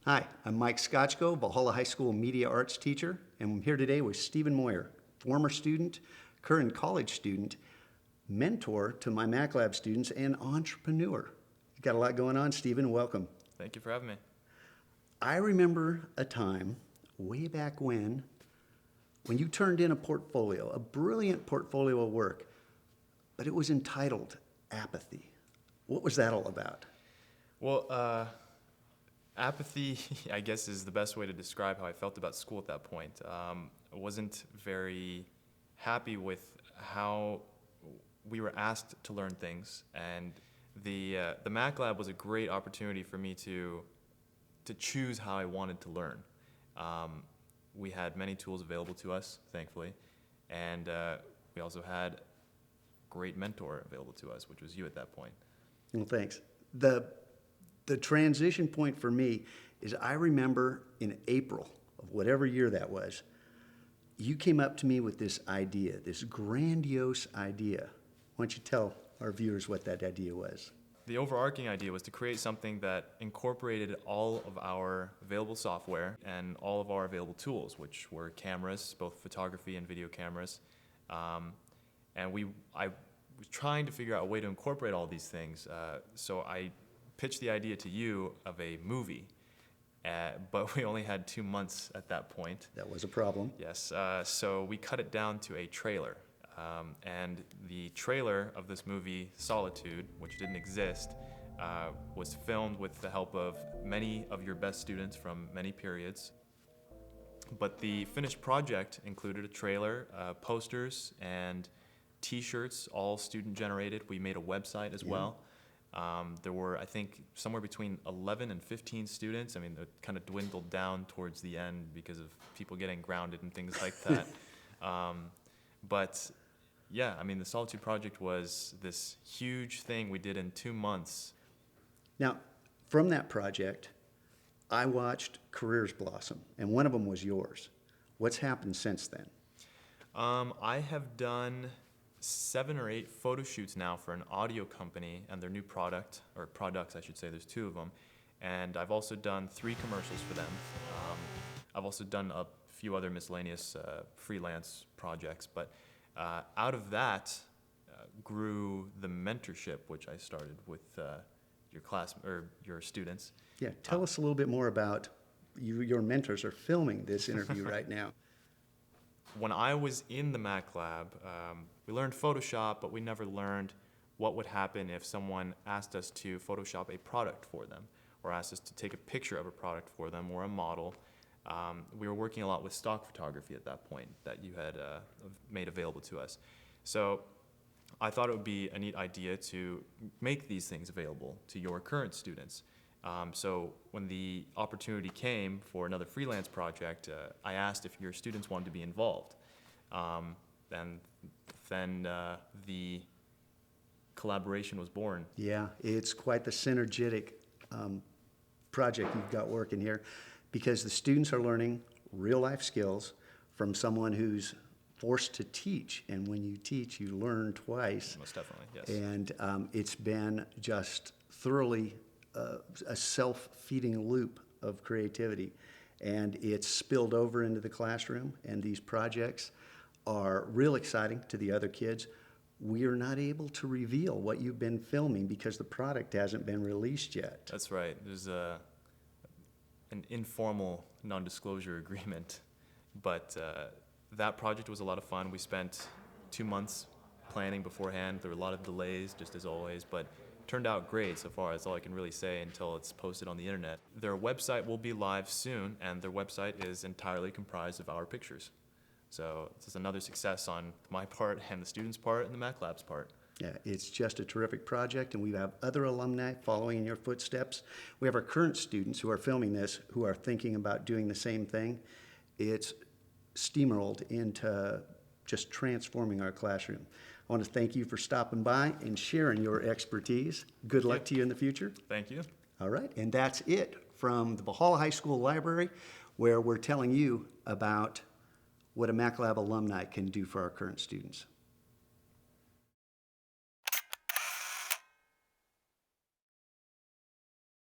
Hi, I'm Mike Scotchko, Valhalla High School media arts teacher, and I'm here today with Stephen Moyer, former student, current college student, mentor to my MacLab students, and entrepreneur. You got a lot going on, Stephen. Welcome. Thank you for having me. I remember a time way back when you turned in a portfolio, a brilliant portfolio of work, but it was entitled Apathy. What was that all about? Well, apathy, I guess, is the best way to describe how I felt about school at that point. I wasn't very happy with how we were asked to learn things, and the Mac Lab was a great opportunity for me to choose how I wanted to learn. We had many tools available to us, thankfully, and we also had a great mentor available to us, which was you at that point. Well, thanks. The transition point for me is I remember in April of whatever year that was, you came up to me with this idea, this grandiose idea. Why don't you tell our viewers what that idea was? The overarching idea was to create something that incorporated all of our available software and all of our available tools, which were cameras, both photography and video cameras. And I was trying to figure out a way to incorporate all these things. So I pitched the idea to you of a movie, but we only had 2 months at that point. That was a problem. Yes, so we cut it down to a trailer. And the trailer of this movie, Solitude, which didn't exist, was filmed with the help of many of your best students from many periods. But the finished project included a trailer, posters, and T-shirts, all student-generated. We made a website as well. There were, I think, somewhere between 11 and 15 students. I mean, it kind of dwindled down towards the end because of people getting grounded and things like that. But yeah, I mean, the Solitude Project was this huge thing we did in 2 months. Now, from that project, I watched careers blossom, and one of them was yours. What's happened since then? I have done 7 or 8 photo shoots now for an audio company and their new product, or products I should say, there's 2 of them. And I've also done 3 commercials for them. I've also done a few other miscellaneous freelance projects, but out of that grew the mentorship, which I started with your class or your students. Yeah, tell us a little bit more about your mentors are filming this interview right now. When I was in the Mac Lab, we learned Photoshop, but we never learned what would happen if someone asked us to Photoshop a product for them, or asked us to take a picture of a product for them, or a model. We were working a lot with stock photography at that point that you had made available to us. So I thought it would be a neat idea to make these things available to your current students. So when the opportunity came for another freelance project, I asked if your students wanted to be involved. And then the collaboration was born. Yeah, it's quite the synergetic project you've got working here, because the students are learning real-life skills from someone who's forced to teach. And when you teach, you learn twice. Most definitely, yes. And it's been just thoroughly a self-feeding loop of creativity. And it's spilled over into the classroom, and these projects are real exciting to the other kids. We are not able to reveal what you've been filming because the product hasn't been released yet. That's right. There's an informal non-disclosure agreement, but that project was a lot of fun. We spent 2 months planning beforehand. There were a lot of delays, just as always, but turned out great so far. That's all I can really say until it's posted on the internet. Their website will be live soon, and their website is entirely comprised of our pictures. So this is another success on my part and the students' part and the Mac Lab's part. Yeah, it's just a terrific project, and we have other alumni following in your footsteps. We have our current students who are filming this who are thinking about doing the same thing. It's steamrolled into just transforming our classroom. I want to thank you for stopping by and sharing your expertise. Good luck to you in the future. Thank you. All right, and that's it from the Valhalla High School Library, where we're telling you about what a MacLab alumni can do for our current students.